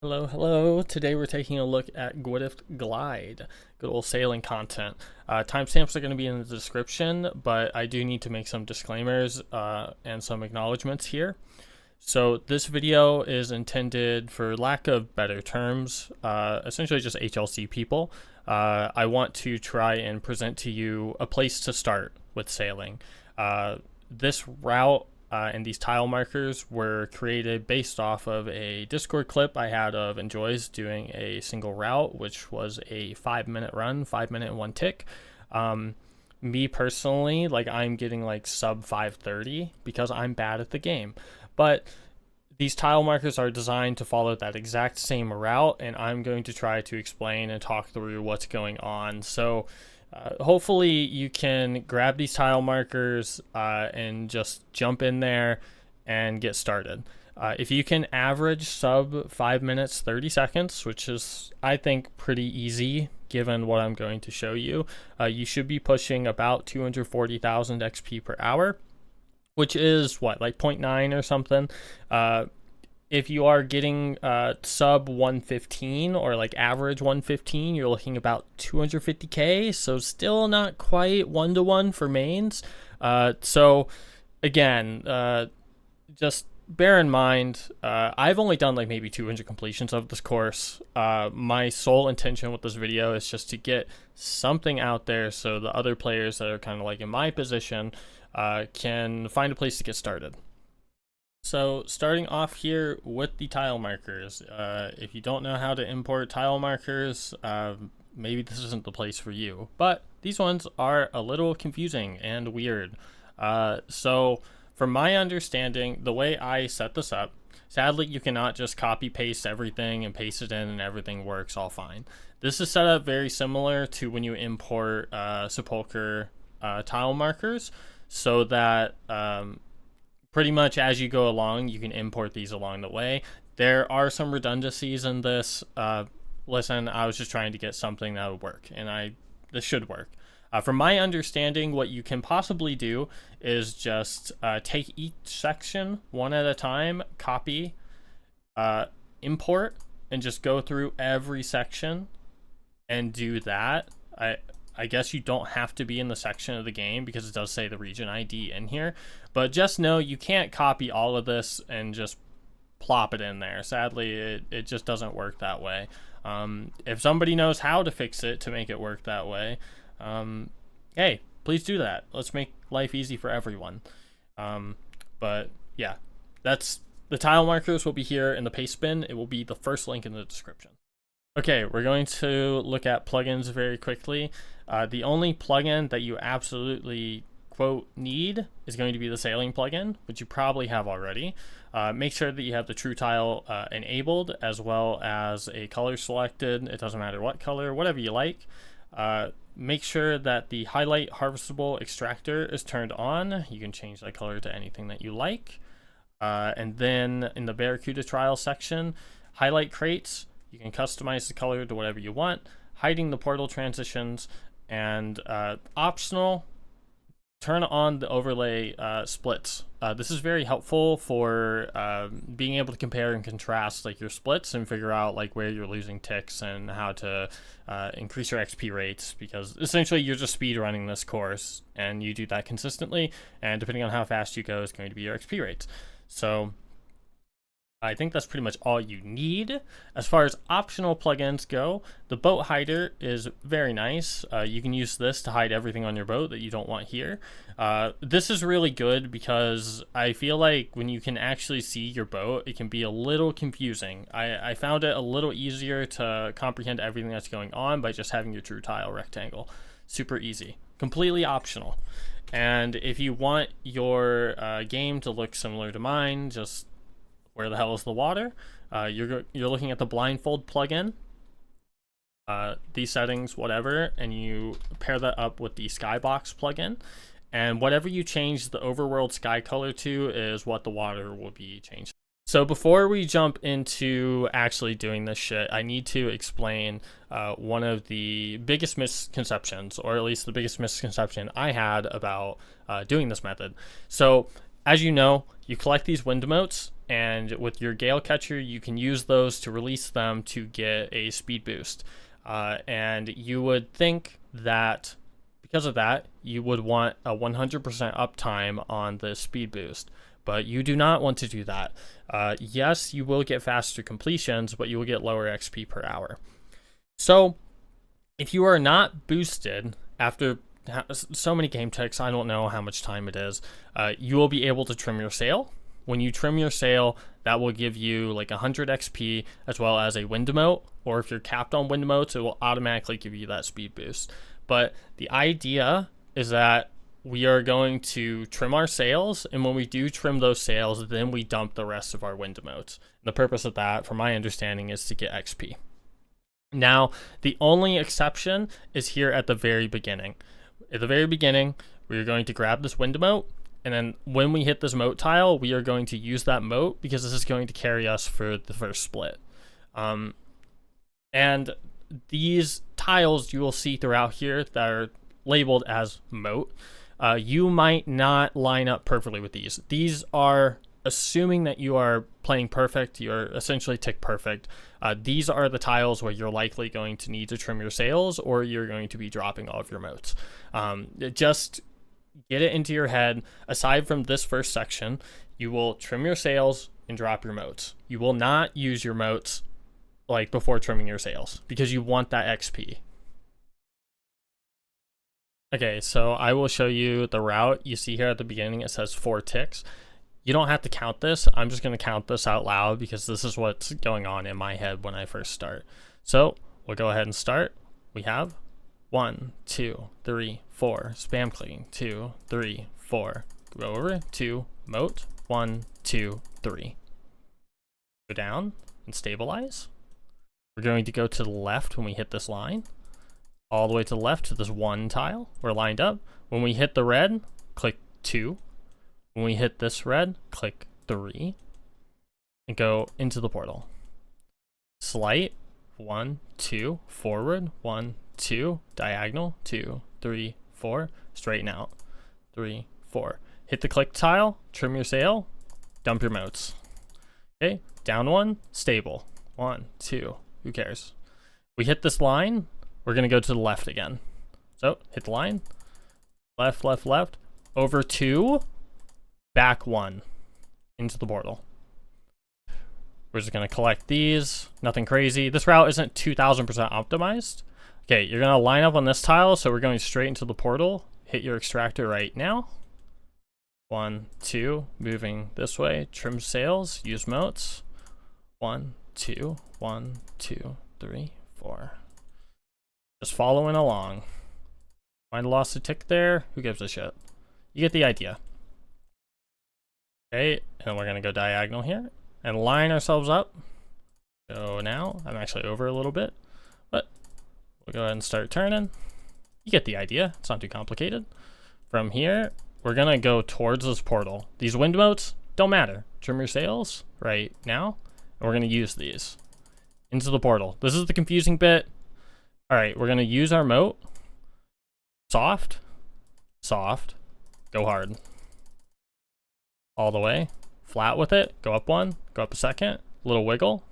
Hello, hello. Today we're taking a look at Gwenith Glide, good old sailing content. Timestamps are going to be in the description, but I do need to make some disclaimers and some acknowledgements here. So this video is intended, for lack of better terms, essentially just HLC people. I want to try and present to you a place to start with sailing. This route and these tile markers were created based off of a Discord clip I had of Enjoys doing a single route, which was a 5-minute run, 5 minute and 1 tick. Me personally, I'm getting sub 5:30 because I'm bad at the game. But these tile markers are designed to follow that exact same route, and I'm going to try to explain and talk through what's going on. So hopefully you can grab these tile markers and just jump in there and get started. If you can average sub 5 minutes 30 seconds, which is I think pretty easy given what I'm going to show you, you should be pushing about 240,000 XP per hour, which is what, like 0.9 or something. If you are getting sub 115 or average 115, you're looking about 250k, so still not quite 1-to-1 for mains. So again, just bear in mind, I've only done maybe 200 completions of this course. My sole intention with this video is just to get something out there so the other players that are kind of in my position can find a place to get started. So starting off here with the tile markers, if you don't know how to import tile markers, maybe this isn't the place for you, but these ones are a little confusing and weird. So from my understanding, the way I set this up, sadly you cannot just copy paste everything and paste it in and everything works all fine. This is set up very similar to when you import sepulcher tile markers, so that pretty much as you go along, you can import these along the way. There are some redundancies in this. Listen, I was just trying to get something that would work, and this should work. From my understanding, what you can possibly do is just take each section one at a time, copy, import, and just go through every section and do that. I guess you don't have to be in the section of the game because it does say the region ID in here, but just know you can't copy all of this and just plop it in there. Sadly, it just doesn't work that way. If somebody knows how to fix it to make it work that way, hey, please do that. Let's make life easy for everyone. But yeah, that's the tile markers will be here in the paste bin. It will be the first link in the description. Okay, we're going to look at plugins very quickly. The only plugin that you absolutely, quote, need is going to be the sailing plugin, which you probably have already. Make sure that you have the true tile enabled, as well as a color selected. It doesn't matter what color, whatever you like. Make sure that the highlight harvestable extractor is turned on. You can change that color to anything that you like. And then in the Barracuda trial section, highlight crates. You can customize the color to whatever you want, hiding the portal transitions, and optional, turn on the overlay splits. This is very helpful for being able to compare and contrast your splits and figure out where you're losing ticks and how to increase your XP rates, because essentially you're just speed running this course and you do that consistently, and depending on how fast you go is going to be your XP rates. So I think that's pretty much all you need. As far as optional plugins go, the boat hider is very nice. You can use this to hide everything on your boat that you don't want here. This is really good because I feel like when you can actually see your boat, it can be a little confusing. I found it a little easier to comprehend everything that's going on by just having your true tile rectangle. Super easy, completely optional. And if you want your game to look similar to mine, just where the hell is the water? You're looking at the blindfold plugin. These settings, whatever, and you pair that up with the skybox plugin, and whatever you change the overworld sky color to is what the water will be changed. So before we jump into actually doing this shit, I need to explain one of the biggest misconceptions, or at least the biggest misconception I had about doing this method. So as you know, you collect these wind emotes and with your Gale Catcher, you can use those to release them to get a speed boost. And you would think that because of that, you would want a 100% uptime on the speed boost, but you do not want to do that. Yes, you will get faster completions, but you will get lower XP per hour. So if you are not boosted after so many game ticks, I don't know how much time it is, you will be able to trim your sail. When you trim your sail, that will give you like 100 XP as well as a wind emote, or if you're capped on wind emotes, it will automatically give you that speed boost. But the idea is that we are going to trim our sails, and when we do trim those sails, then we dump the rest of our wind emotes. And the purpose of that, from my understanding, is to get XP. Now, the only exception is here at the very beginning. At the very beginning, we're going to grab this wind emote, and then when we hit this mote tile, we are going to use that mote because this is going to carry us for the first split. And these tiles you will see throughout here that are labeled as mote, you might not line up perfectly with these. These are assuming that you are playing perfect, you're essentially tick perfect. These are the tiles where you're likely going to need to trim your sails, or you're going to be dropping all of your motes. Just get it into your head. Aside from this first section, you will trim your sails and drop your motes. You will not use your motes like before trimming your sails because you want that XP. Okay, so I will show you the route. You see here at the beginning, it says 4 ticks. You don't have to count this. I'm just going to count this out loud because this is what's going on in my head when I first start. So we'll go ahead and start. We have 1, 2, 3, 4. Spam clicking. 2, 3, 4. Go over 2. Mote. 1, 2, 3. Go down and stabilize. We're going to go to the left when we hit this line. All the way to the left to this 1 tile. We're lined up. When we hit the red, click 2. When we hit this red, click 3. And go into the portal. Slight. 1, 2. Forward. 1, 2. Diagonal. 2, 3, 4. Straighten out. 3, 4. Hit the click tile. Trim your sail. Dump your motes. Okay. Down 1. Stable. 1, 2. Who cares? We hit this line. We're going to go to the left again. So hit the line. Left, left, left. Over 2. Back 1. Into the portal. We're just going to collect these. Nothing crazy. This route isn't 2000% optimized. Okay, you're going to line up on this tile. So we're going straight into the portal. Hit your extractor right now. 1, 2. Moving this way. Trim sails. Use motes. 1, 2. 1, 2, 3, 4. Just following along. Might have lost a tick there. Who gives a shit? You get the idea. Okay, and we're going to go diagonal here and line ourselves up. So now, I'm actually over a little bit, but we'll go ahead and start turning. You get the idea. It's not too complicated. From here, we're going to go towards this portal. These wind motes don't matter. Trim your sails right now, and we're going to use these into the portal. This is the confusing bit. All right, we're going to use our mote. Soft, soft, go hard. All the way, flat with it, go up 1, go up a second, little wiggle.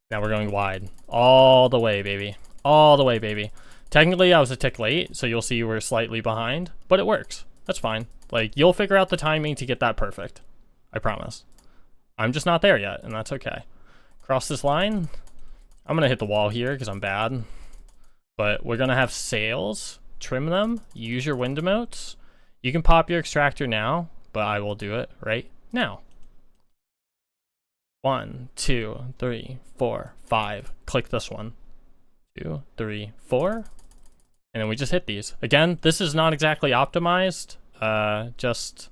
Now we're going wide. All the way, baby. All the way, baby. Technically, I was a tick late, so you'll see we're slightly behind, but it works. That's fine. Like, you'll figure out the timing to get that perfect. I promise. I'm just not there yet, and that's okay. Cross this line. I'm going to hit the wall here because I'm bad. But we're going to have sails. Trim them. Use your wind emotes. You can pop your extractor now, but I will do it right now. 1, 2, 3, 4, 5. Click this one. 2, 3, 4. And then we just hit these. Again, this is not exactly optimized. Just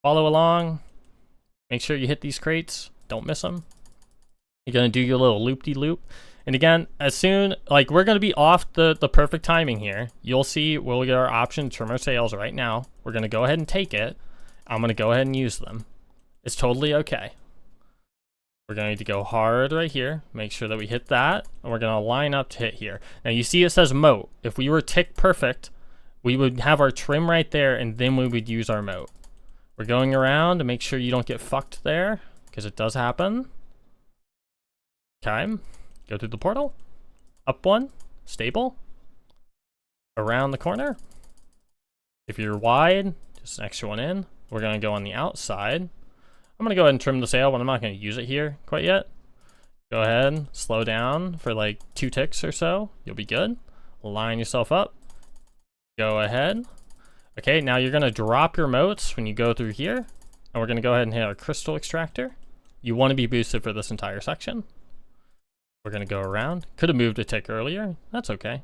follow along. Make sure you hit these crates. Don't miss them. You're going to do your little loop-de-loop. And again, as soon, like, we're going to be off the perfect timing here. You'll see we'll get our option to trim our sails right now. We're going to go ahead and take it. I'm going to go ahead and use them. It's totally okay. We're going to go hard right here. Make sure that we hit that. And we're going to line up to hit here. Now, you see it says mote. If we were tick perfect, we would have our trim right there, and then we would use our mote. We're going around to make sure you don't get fucked there. because it does happen. Okay, go through the portal, up one, stable, around the corner. If you're wide, just an extra one in. We're gonna go on the outside. I'm gonna go ahead and trim the sail, but I'm not gonna use it here quite yet. Go ahead, slow down for like 2 ticks or so. You'll be good. Line yourself up. Go ahead. Okay, now you're gonna drop your motes when you go through here, and we're gonna go ahead and hit our crystal extractor. You want to be boosted for this entire section. We're gonna go around. Could have moved a tick earlier. That's okay.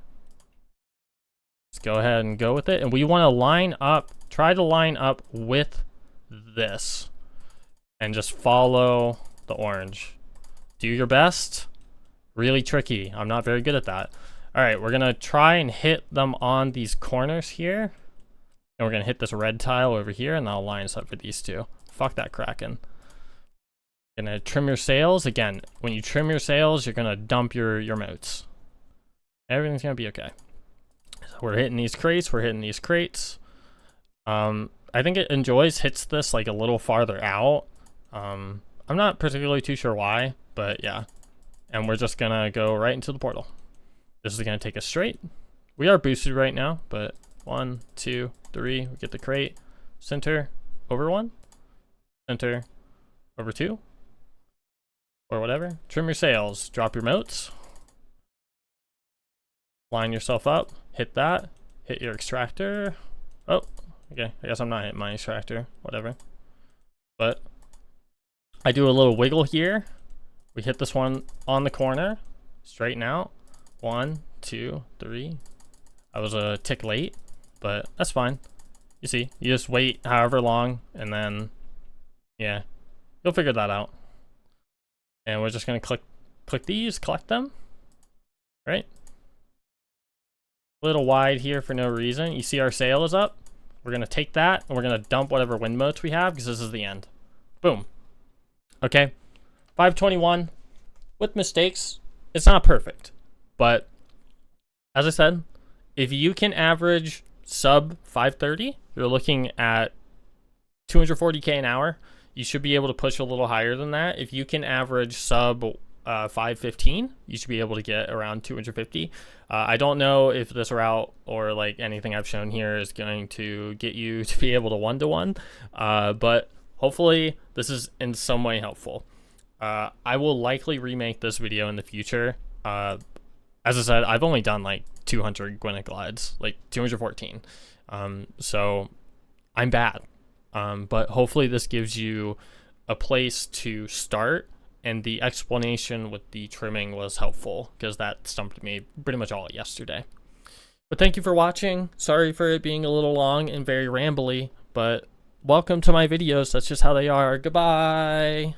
Let's go ahead and go with it. And we want to line up, try to line up with this and just follow the orange. Do your best. Really tricky. I'm not very good at that. All right, we're going to try and hit them on these corners here. And we're going to hit this red tile over here, and that'll line us up for these two. Fuck that Kraken. Gonna trim your sails. Again, when you trim your sails, you're going to dump your motes. Everything's going to be okay. So we're hitting these crates. We're hitting these crates. I think it hits this like a little farther out. I'm not particularly too sure why, but yeah. And we're just going to go right into the portal. This is going to take us straight. We are boosted right now, but 1, 2, 3. We get the crate. Center over 1. Center over 2. Or whatever. Trim your sails. Drop your motes. Line yourself up. Hit that. Hit your extractor. Oh, okay. I guess I'm not hitting my extractor. Whatever. But I do a little wiggle here. We hit this one on the corner. Straighten out. 1, 2, 3. I was a tick late, but that's fine. You see, you just wait however long, and then, yeah, you'll figure that out. And we're just gonna click these, collect them, right? A little wide here for no reason. You see our sail is up. We're gonna take that, and we're gonna dump whatever wind motes we have, because this is the end. Boom. Okay, 521 with mistakes. It's not perfect, but as I said, if you can average sub 530, you're looking at 240K an hour. You should be able to push a little higher than that. If you can average sub 515, you should be able to get around 250. I don't know if this route or like anything I've shown here is going to get you to be able to 1-to-1, but hopefully this is in some way helpful. I will likely remake this video in the future. As I said, I've only done like 200 Gwenith Glides, like 214. So I'm bad. But hopefully this gives you a place to start, and the explanation with the trimming was helpful because that stumped me pretty much all yesterday. But thank you for watching. Sorry for it being a little long and very rambly, but welcome to my videos. That's just how they are. Goodbye.